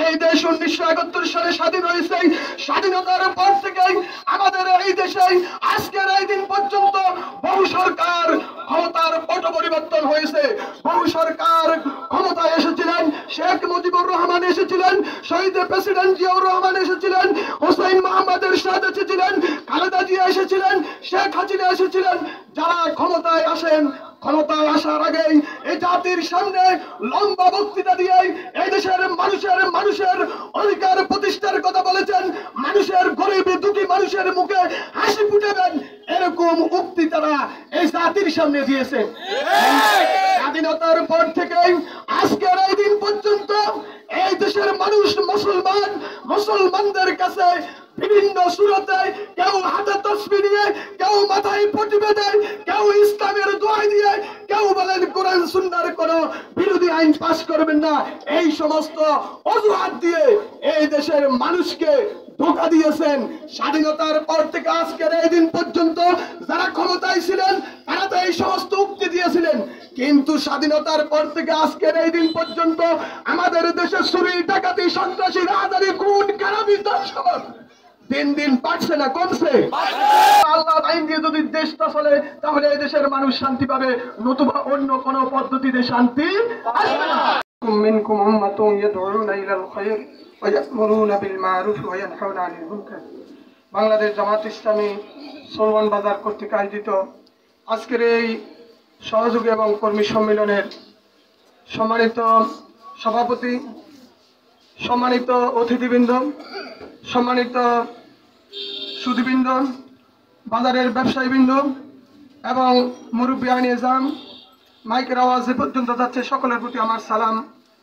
এই দেশ 1971 সালে স্বাধীন হয়েছে। স্বাধীনতার পর থেকে আমাদের এই দেশে আজকের এই দিন পর্যন্ত বহু সরকার ক্ষমতার পট পরিবর্তন হয়েছে। বহু সরকার ক্ষমতায় এসেছিলেন। শেখ মুজিবুর রহমান এসেছিলেন, শহীদ প্রেসিডেন্ট জিয়াউর রহমান এসেছিলেন, হোসেন মোহাম্মদ এরশাদ এসেছিলেন, খালেদা জিয়া এসেছিলেন, শেখ হাসিনা এসেছিলেন। যারা ক্ষমতায় আসেন, ক্ষমতায় আসার আগে এই জাতির সামনে লম্বা বক্তৃতা দিয়ে এই দেশের মানুষের অধিকার প্রতিষ্ঠার কথা বলেছেন। মানুষের গরিব দুঃখী মানুষের মুখে হাসি ফুটাবেন, এরকম উক্তি তারা এই জাতির সামনে দিয়েছেন। স্বাধীনতার পর থেকে আজকের এই দিন পর্যন্ত এই দেশের মানুষ মুসলমানদের কাছে বিভিন্ন সুরতে কেউ হাতে তসবি নিয়ে, কেউ মাথায় পটি বেঁধে, কেউ ইসলামের দোহাই দিয়ে, কেউ বলেন কোরআন সুন্নাহর কোন বিরোধী আইন পাস করবেন না। এই সমস্ত অজুহাত দিয়ে এই দেশের মানুষকে ধোঁকা দিয়েছেন। স্বাধীনতার পর থেকে আজকের এই দিন পর্যন্ত যারা ক্ষমতায় ছিলেন তারা তো এই সমস্ত উক্তি দিয়েছিলেন, কিন্তু স্বাধীনতার পর থেকে আজকের এই দিন পর্যন্ত আমাদের দেশে চুরি, ডাকাতি, সন্ত্রাসী, রাজধানী, খুন, খারাপি, দর্শন দিন দিন বাড়ছে না, কমছে। আল্লাহ আইন দিয়ে যদি দেশটা চলে তাহলে এই দেশের মানুষ শান্তি পাবে, নতুবা অন্য কোন পদ্ধতিতে শান্তি আসবে না। মিনকুম উম্মাতুন ইয়াদউনা ইলাল খায়র ওয়া ইয়া'মুরুনা বিল মা'রুফ ওয়া ইয়ানহাউনা আনিল মুনকার। বাংলাদেশ জামাত ইসলামী সলমান বাজার কর্তৃক আয়োজিত আজকের এই সহযোগী এবং কর্মী সম্মেলনের সম্মানিত সভাপতি, সম্মানিত অতিথিবৃন্দ, সম্মানিত সুধীবৃন্দ, বাজারের ব্যবসায়ীবৃন্দ এবং মুরব্বিয়ান নিজাম, মাইকের আওয়াজ যে পর্যন্ত যাচ্ছে সকলের প্রতি আমার সালাম।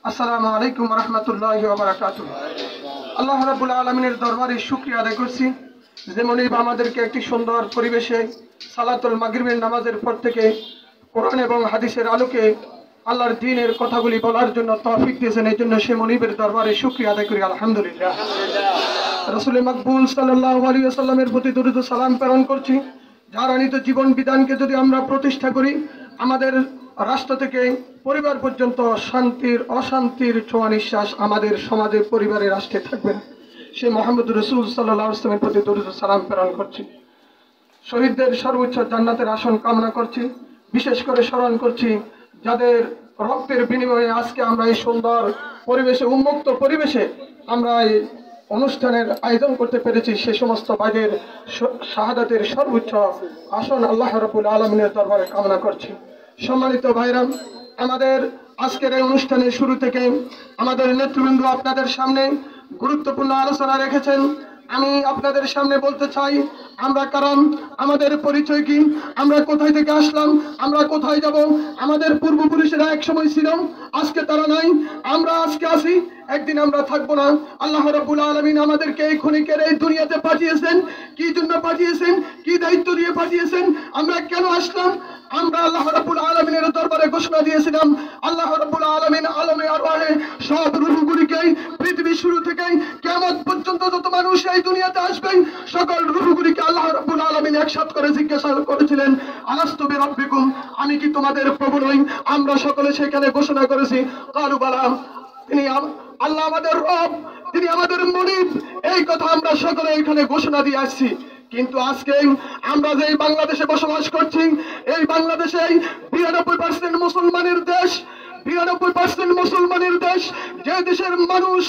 আসসালামু আলাইকুম ওয়া রাহমাতুল্লাহি ওয়া বারাকাতুহু। আল্লাহ রাব্বুল আলামিনের দরবারে শুকরিয়া আদায় করছি যেমনই আমাদেরকে একটি সুন্দর পরিবেশে সালাতুল মাগরিবের নামাজের পর থেকে কোরআন এবং হাদিসের আলোকে আল্লাহর দ্বীনের কথাগুলি বলার জন্য তৌফিক দিয়েছেন। এই জন্য সে মনিবের দরবারে শুকরিয়া আদায় করি আলহামদুলিল্লাহ। রাসূল মাকবুল সাল্লাল্লাহু আলাইহি ওয়াসাল্লামের প্রতি দরুদ ও সালাম প্রেরণ করছি। যার আনিত জীবন বিধানকে যদি আমরা প্রতিষ্ঠা করি, আমাদের রাষ্ট্র থেকে পরিবার পর্যন্ত অশান্তির ছোঁয়া নিঃশ্বাস আমাদের সমাজে, পরিবারে, রাষ্ট্রে থাকবে না। সে মুহাম্মদ রাসূল সাল্লাল্লাহু আলাইহি ওয়াসাল্লামের প্রতি দরুদ ও সালাম প্রেরণ করছি। শহীদদের সর্বোচ্চ জান্নাতের আসন কামনা করছি। বিশেষ করে স্মরণ করছি যাদের রক্তের বিনিময়ে আজকে আমরা এই সুন্দর পরিবেশে, উন্মুক্ত পরিবেশে আমরা এই অনুষ্ঠানের আয়োজন করতে পেরেছি। সে সমস্ত ভাইদের শাহাদাতের সর্বোচ্চ আসন আল্লাহ রাব্বুল আলামিনের দরবারে কামনা করছি। সম্মানিত ভাইরা, আমাদের আজকের এই অনুষ্ঠানের শুরু থেকে আমাদের নেতৃবৃন্দ আপনাদের সামনে গুরুত্বপূর্ণ আলোচনা রেখেছেন। আমি আপনাদের সামনে বলতে চাই আমরা কারণ, আমাদের পরিচয় কি, আমরা কোথায় থেকে আসলাম, আমরা কোথায় যাব। আমাদের পূর্বপুরুষেরা এক সময় ছিল, আজকে তারা নাই। আমরা আজকে আছি, একদিন আমরা থাকবো না। আল্লাহ রাব্বুল আলামিন আমাদেরকে এই ক্ষণিকের এই দুনিয়াতে পাঠিয়েছেন। কি জন্য পাঠিয়েছেন, কি দায়িত্ব দিয়ে পাঠিয়েছেন, আমরা কেন আসলাম, আমরা আল্লাহ রাব্বুল আলামিনের দরবারে ঘোষণা দিয়েছিলাম। আল্লাহ রাব্বুল আলামিন আলমে আরওয়াহে সব রূহগুলিকে পৃথিবীর শুরু থেকে কিয়ামত পর্যন্ত যত মানুষ এই দুনিয়াতে আসবে সকল রূহগুলিকে আল্লাহ রাব্বুল আলামিন একসাথ করে জিজ্ঞাসা করেছিলেন, আলাস্তু বিরাব্বিকুম, আমি কি তোমাদের প্রভু নই? আমরা সকলে সেখানে ঘোষণা করেছি কালু বালা, তিনি আল্লাহ আমাদের রব, তিনি আমাদের মুনিব। এই কথা আমরা সকলে এখানে ঘোষণা দিয়ে আসছি। কিন্তু আজকে আমরা যে বাংলাদেশে বসবাস করছি, এই বাংলাদেশে 92% মুসলমানের দেশ, 92% মুসলমানের দেশ, যে দেশের মানুষ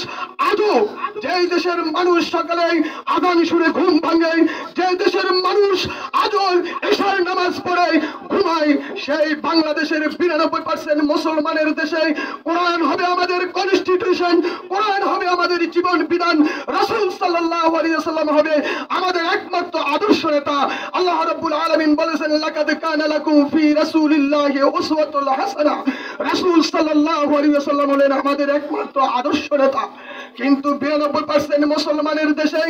আজও, যে দেশের মানুষ সকালে আযান শুনে ঘুম ভাঙে, যে দেশের মানুষ আজও এশার নামাজ পড়ে ঘুমায়, সেই বাংলাদেশের 92% মুসলমানের দেশে কোরআন হবে আমাদের কনস্টিটিউশন, কোরআন হবে আমাদের জীবন বিধান, রাসূল সাল্লাল্লাহু আলাইহি ওয়াসাল্লাম হবে আমাদের একমাত্র আদর্শ নেতা। আল্লাহ রাব্বুল আলামিন বলেছেন, লাকাদ কানা লাকুম ফি রাসূলিল্লাহি উসওয়াতুল হাসানাহ। রাসূল সাল্লাল্লাহু আলাইহি ওয়াসাল্লাম হলেন আমাদের একমাত্র আদর্শ নেতা। কিন্তু 92% মুসলমানের দেশে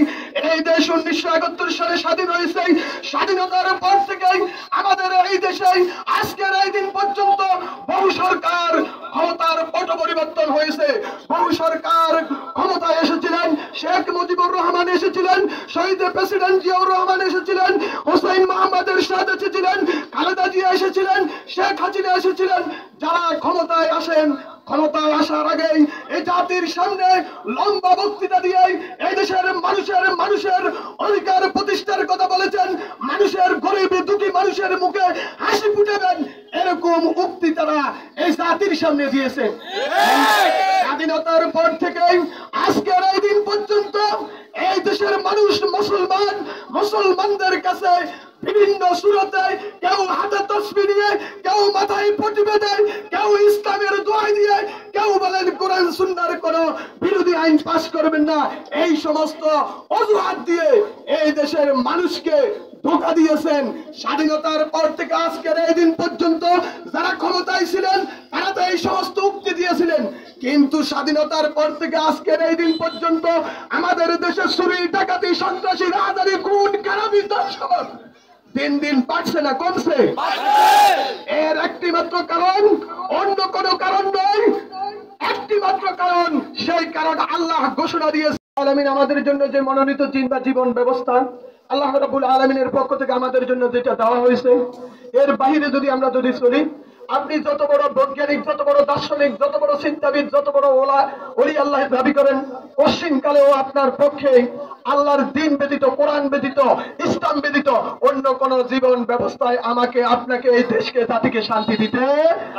এই দেশ 1971 সালে স্বাধীন হয়েছে। স্বাধীনতার পর থেকে আমাদের এই দেশে আজকের এই দিন পর্যন্ত বহু সরকার ক্ষমতার পট পরিবর্তন হয়েছে। বহু সরকার ক্ষমতায় এসেছিলেন। শেখ মুজিবুর রহমান এসেছিলেন, শহীদ প্রেসিডেন্ট জিয়াউর রহমান এসেছিলেন, হোসেন মোহাম্মদ এরশাদ এসেছিলেন, খালেদা জিয়া এসেছিলেন, শেখ হাসিনা এসেছিলেন। যারা ক্ষমতায় আসেন, ক্ষমতায় আসার আগেই এই জাতির সামনে লম্বা বক্তৃতা দিয়ে এই দেশের মানুষের অধিকার প্রতিষ্ঠার কথা বলেছেন, মানুষের গরিব দুঃখী মানুষের মুখে হাসি ফুটাবেন, এরকম উক্তি তারা এই জাতির সামনে দিয়েছে। স্বাধীনতার পর থেকে আজকের এই দিন পর্যন্ত এই দেশের মানুষ মুসলমানদের কাছে বিভিন্ন সুরতে কেউ হাতে তসবিহ নিয়ে, কেউ মাথায় পটি বেঁধে, কেউ ইসলামের দোহাই দিয়ে, কেউ বলেন কোরআন সুন্নাহর কোন বিরোধী আইন পাস করবেন না, এই সমস্ত অজুহাত দিয়ে এই দেশের মানুষকে ধোঁকা দিয়েছেন। স্বাধীনতার পর থেকে আজকের এই দিন পর্যন্ত যারা ক্ষমতায় ছিলেন তারা তো এই সমস্ত উক্তি দিয়েছিলেন, কিন্তু স্বাধীনতার পর থেকে আজকের এই দিন পর্যন্ত আমাদের দেশে চুরি, ডাকাতি, সন্ত্রাসী, রাহাজানি, খুন, খারাপি, দর্শন দিন দিন বাড়ছে না কমছে? এর একটি মাত্র কারণ, অন্য কোনো কারণ নয়, একটি মাত্র কারণ, সেই কারণ আল্লাহ ঘোষণা দিয়েছে। আলামিন আমাদের জন্য যে মনোনীত জীবন ব্যবস্থা আল্লাহ রাব্বুল আলামিনের পক্ষ থেকে আমাদের জন্য যেটা দেওয়া হয়েছে, এর বাইরে যদি আমরা চলি, আপনি যত বড় বৈজ্ঞানিক, যত বড় দার্শনিক, যত বড় চিন্তাবিদ, যত বড় ওলি আল্লাহ দাবি করেন, পশ্চিমকালেও আপনার পক্ষে আল্লাহর দ্বীন ব্যতীত, কোরআন ব্যতীত, ইসলাম ব্যতীত অন্য কোন জীবন ব্যবস্থায় আমাকে, আপনাকে, এই দেশকে, জাতিকে শান্তি দিতে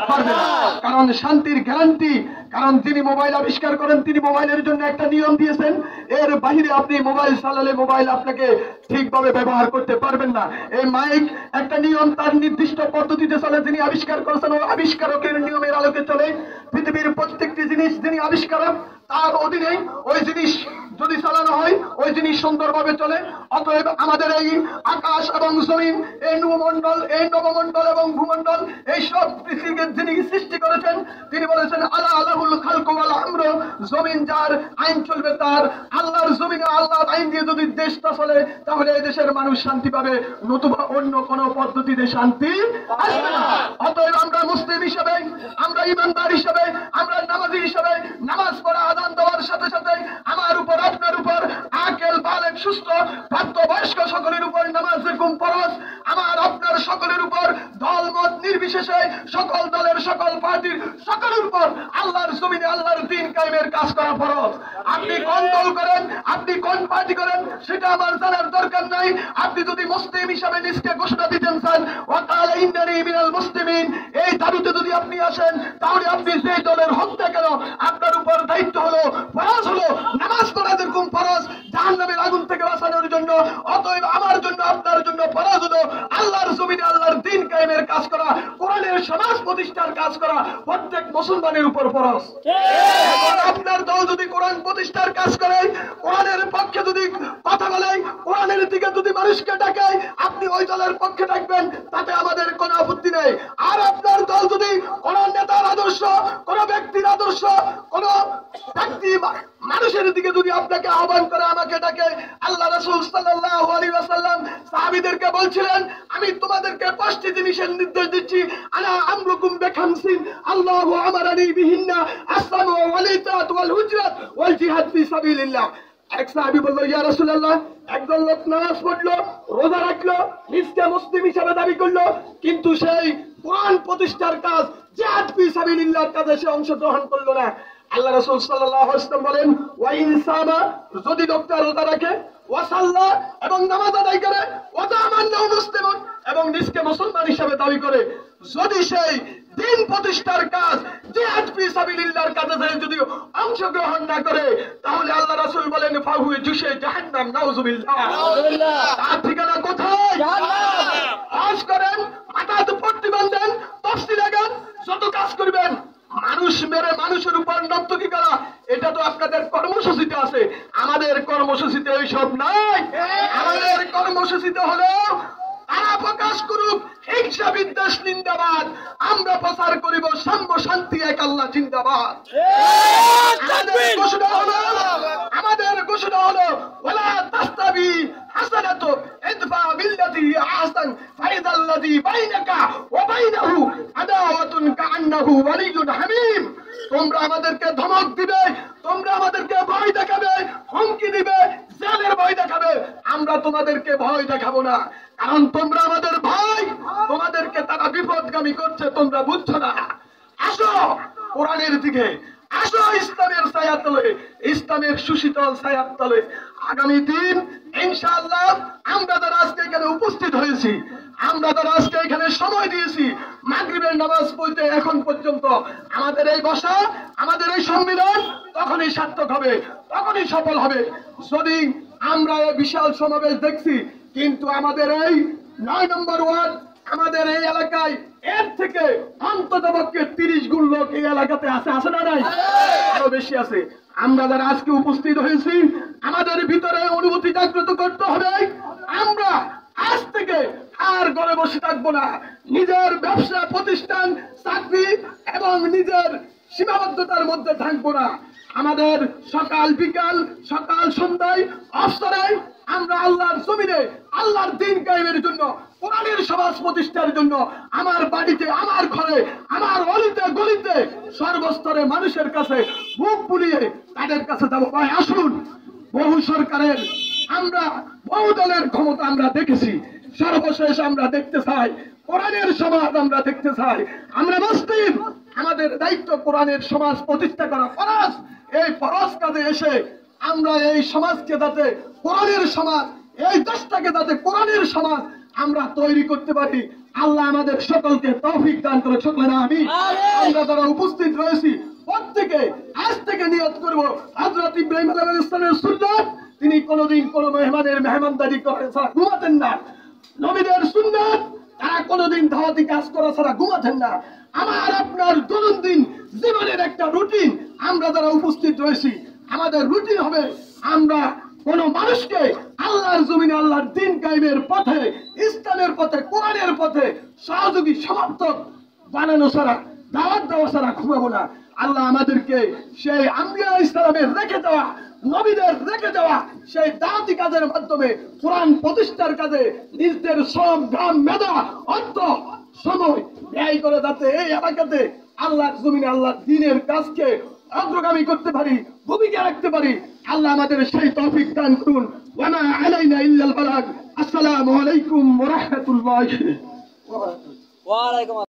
পারবে না। কারণ শান্তির গ্যারান্টি, কারণ যিনি মোবাইল আবিষ্কার করেন তিনি মোবাইলের জন্য একটা নিয়ম দিয়েছেন, এর বাইরে আপনি মোবাইল চালালে মোবাইল আপনাকে ঠিকভাবে ব্যবহার করতে পারবেন না। এই মাইক একটা নিয়ম, তার নির্দিষ্ট পদ্ধতিতে চলে, যিনি আবিষ্কার করেছেন ও আবিষ্কারকের নিয়মের আলোকে চলে। পৃথিবীর প্রত্যেকটি জিনিস যিনি আবিষ্কারক তার অধীনে ওই জিনিস যদি চালানো হয় ওই জিনিস সুন্দরভাবে চলে। অতএব আমাদের এই আকাশ এবং জমিন, এই নবমণ্ডল এবং ভূমণ্ডল, এই সব পৃথিবীকে যিনি সৃষ্টি করেছেন তিনি বলেছেন আলা আলাহুল খালকু ওয়াল আমরু, জমিন যার, আইন চলবে তার। আল্লাহর জমিনে আল্লাহর আইন দিয়ে যদি দেশটা চলে তাহলে এই দেশের মানুষ শান্তি পাবে, নতুবা অন্য কোন পদ্ধতিতে শান্তি আসবে না। অতএব আমরা মুসলিম হিসেবে, আমরা ইমানদার হিসেবে, আমরা নামাজি হিসেবে, নামাজ পড়া আযান দেওয়ার সাথে সাথে আমার উপর, আপনার উপর, আকেল বালেগ সুস্থ প্রাপ্তবয়স্ক সকলের উপর নামাজ যেরকম ফরজ, আমার আপনার সকলের উপর দল মত নির্বিশেষে সকল দলের, সকল পার্টির সকলের উপর আল্লাহর জমিনে আল্লাহর দ্বীন কায়েমের কাজ করা ফরজ। আপনি কোন দল করেন, আপনি কোন পার্টি করেন সেটা আমার জানার দরকার নাই। আপনি যদি মুসলিম হিসাবে নিজকে ঘোষণা দিতেন চান, ওয়াকালা ইন্নানি মিনাল মুসলিমিন, এই দাবিতে যদি আপনি আসেন, তাহলে আপনি যে দলের হোক না কেন আপনার উপর দায়িত্ব হলো, ফরজ হলো নামাজ পড়া যেরকম ফরজ জাহান্নামের আগুন থেকে বাঁচানোর জন্য, অতএব আমার জন্য, আপনার জন্য ফরজ হলো আল্লাহর জমিনে আল্লাহর দ্বীন কায়েমের কাজ করা, কোরআনের সমাজ প্রতিষ্ঠার কাজ করা প্রত্যেক মুসলমানের উপর ফরজ। আপনার দল যদি কোরআন প্রতিষ্ঠার কাজ করে, কোরআনের পক্ষে যদি কথা বলে, কোরআনের দিকে যদি মানুষকে ডাকায়, আপনি ওই দলের পক্ষে ডাকবেন, তাতে আমাদের কোনো আপত্তি নেই। আর আপনার দল যদি কোন নেতার আদর্শ, কোন ব্যক্তির আদর্শ, কোন ব্যক্তি মানুষের দিকে যদি আপনাকে আহ্বান করে, আমাকে ডাকে, আল্লাহ রাসূল সাল্লাল্লাহু আলাইহি ওয়াসাল্লাম সাহাবীদেরকে বলছিলেন, আমি তোমাদেরকে 5টি জিনিসের নির্দেশ দিচ্ছি, আলা আমরুকুম বিখামসিন আল্লাহু আমারানি বিহিন্না, আসসামু ওয়াল ইতাত ওয়াল হুজরাত ওয়াল জিহাদ ফি সাবিলিল্লাহ। এক সাহাবী বলল, ইয়া রাসূলুল্লাহ, একজন লোক নামাজ পড়লো, রোজা রাখলো, নিজকে মুসলিম হিসেবে দাবি করলো, কিন্তু সেই কোরআন প্রতিষ্ঠার কাজ, জিহাদ ফি সাবিলিল্লাহর কাজে সে অংশগ্রহণ করলো না। আল্লাহ রাসূল সাল্লাল্লাহু আলাইহি ওয়াসাল্লাম বলেন, ওয়া ইনসামা, যদি লোকটা রোজা রাখে, ওয়া সাল্লা, এবং নামাজ আদায় করে, ওয়া তামান্নাহু মুসলিমুন, এবং নিজকে মুসলমান হিসেবে দাবি করে, যদি সেই দ্বীন প্রতিষ্ঠার কাজ, জিহাদ ফি সাবিলিল্লাহর কাজে যদি অংশগ্রহণ না করে, তাহলে আল্লাহ রাসূল বলেন, ফাহুয়া জুশে জাহান্নাম, নাউযুবিল্লাহ। তার ঠিকানা কোথায়? জাহান্নাম। কাজ করেন, মাথাতে পট্টি বাঁধেন, তফসিল লাগান, যত কাজ করবেন, মানুষ মেরে মানুষের উপর নর্তকী করা, এটা তো আপনাদের কর্মসূচিতে আছে। আমাদের কর্মসূচিতে এইসব নাই। আমাদের কর্মসূচিতে হলো তারা প্রকাশ করুক হিংসা বিদ্বেষ নিন্দাবাদ, আমরা প্রচার করিব সাম্য শান্তি এক আল্লাহ জিন্দাবাদ। আমাদের ঘোষণা হলো ওয়ালা তাস্তাবি হাসানাতু ইদফা বিল্লাতি আহসান ফাইদাল্লাযী বাইনাকা ওয়া বাইনাহু আদাওয়াতুন কাআন্নাহু ওয়ালিয়্যুন হামীম। তোমরা আমাদেরকে ধমক দিবে, তোমরা আমাদেরকে ভয় দেখাবে, হুমকি দিবে, জেলের ভয় দেখাবে, আমরা তোমাদেরকে ভয় দেখাবো না, কারণ তোমরা আমাদের ভাই, তোমাদেরকে তারা বিপদগামী করছে, তোমরা বুঝছো না। আসো কোরআনের দিকে, আসো ইসলামের ছায়ার তলে, ইসলামের সুশীতল ছায়ার তলে। আগামী দিন ইনশাআল্লাহ আমরা যারা আজকে এখানে উপস্থিত হয়েছি, আমরা যারা আজকে এখানে সময় দিয়েছি মাগরিবের নামাজ পড়তে এখন পর্যন্ত, আমাদের এই বসা, আমাদের এই সম্মিলন তখনই সার্থক হবে, তখনই সফল হবে যদি আমরা এই বিশাল সমাবেশ দেখছি, কিন্তু আমাদের এই 9 নম্বর ওয়ার্ড, আমাদের এই এলাকায় এর থেকে অন্ততপক্ষে 30 গুণ লোক এই এলাকাতে আছে না নাই? আরো বেশি আছে। আমরা যারা আজকে উপস্থিত হয়েছি আমাদের ভিতরে অনুভূতি জাগ্রত করতে হবে, আমরা আজ থেকে আর ঘরে বসে থাকবো না। নিজের ব্যবসা প্রতিষ্ঠান, চাকরি এবং নিজের সীমাবদ্ধতার মধ্যে থাকবো না। আমাদের সকাল বিকাল, সকাল সন্ধ্যায়, অবসরায় আমরা আল্লাহর জমিনে আল্লাহর দ্বীন কায়েমের জন্য, কোরআনের সমাজ প্রতিষ্ঠার জন্য আমার বাড়িতে, আমার ঘরে, আমার অলিতে গলিতে, সর্বস্তরে মানুষের কাছে বুক ফুলিয়ে তাদের কাছে যাবো। ভাই আসুন, বহু সরকারের আমরা বহু দলের ক্ষমতা আমরা দেখেছি, সর্বশেষ আমরা দেখতে চাই কোরআনের সমাজ, আমরা দেখতে চাই। আমরা মুসলিম, আমাদের দায়িত্ব কোরআনের সমাজ প্রতিষ্ঠা করা ফরজ। এই ফরজ কাজে এসে আমরা এই সমাজকে যাতে কোরআনের সমাজ, এই দেশটাকে যাতে কোরআনের সমাজ আমরা তৈরি করতে পারি, আল্লাহ আমাদের সকলকে তৌফিক দান করে। সকলে না আমি, আমরা যারা উপস্থিত রয়েছি প্রত্যেকে আজ থেকে নিয়ত করব, হযরত ইব্রাহিম আলাইহিস সালামের সুন্নাত, তিনি কোনোদিন কোনো মেহমানের মেহমানদারি করে ছাড়া ঘুমাতেন না। নবীদের সুন্নাত, তারা কোনোদিন দাওয়াতি কাজ করা ছাড়া ঘুমাতেন না। আমার আপনার দৈনন্দিন জীবনের একটা রুটিন, আমরা যারা উপস্থিত রয়েছি আমাদের রুটিন হবে আমরা কোন মানুষকে আল্লাহর জমিনে আল্লাহর দ্বীন কায়েমের পথে, ইসলামের পথে, কোরআনের পথে সহযোগী সমর্থক বানানো ছাড়া, দাওয়াত দেওয়া ছাড়া ঘুমাবো না। আল্লাহ আমাদেরকে সেই আম্বিয়া ইসলামের রেখে দেওয়া, নবীদের রেখে দেওয়া সেই দাওয়াতি কাজের মাধ্যমে কোরআন প্রতিষ্ঠার কাজে নিজেদের শ্রম, ঘাম, মেধা, অর্থ, সময় ব্যয় করে যাতে এই এলাকাতে আল্লাহর জমিনে আল্লাহর দ্বীনের কাজকে অগ্রগামী করতে পারি, ভূমিকা রাখতে পারি। আল্লাহ আমাদের সেই তৌফিক দান করুন। ওয়া মা আলাইনা ইল্লাল বালাগ। আসসালামু আলাইকুম ওয়া রাহমাতুল্লাহি ওয়া বারাকাতুহু।